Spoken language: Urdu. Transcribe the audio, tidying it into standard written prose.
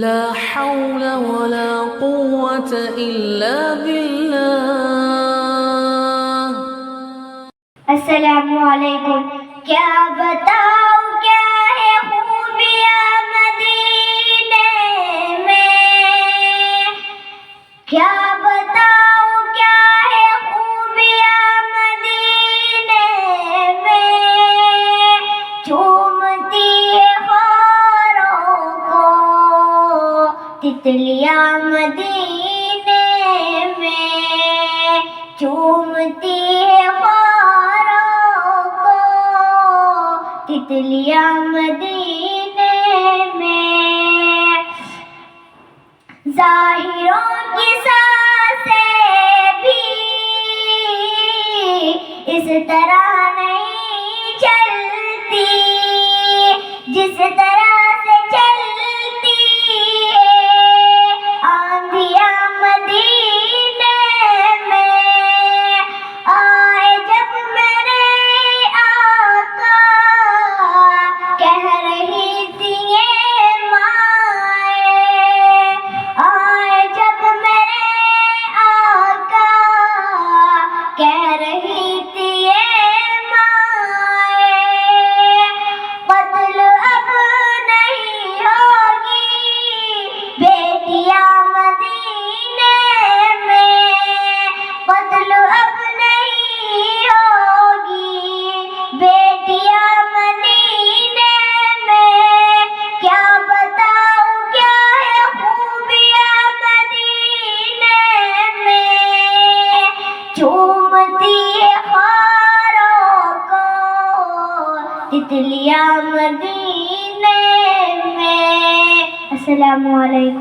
لا حول ولا قوة إلا بالله. السلام علیکم. کیا بتاؤں کیا ہے خوبیاں مدینے میں، کیا بتاؤں کیا ہے خوبیاں مدینے میں، چومتی ہے خاروں کو تتلیاں مدینے میں، چومتی ہے تتلیاں مدینے میں، ظاہروں کی سانسیں بھی اس طرح نہیں چلتی جس طرح سے چلتی ہے آندھیاں مدینے میں. آئے جب میرے آقا کہہ رہی تھی یہ مائیں، آئے جب میرے آقا کہہ رہی تھی یہ مائیں، قتل اب نہیں ہوگی بیٹیاں مدینے میں، قتل اب نہیں ہوگی بیٹیاں مدینے میں. کیا بتاؤں کیا ہے خوبیاں مدینے میں، چومتی ہے خاروں کو تتلیاں مدینے میں. السلام علیکم.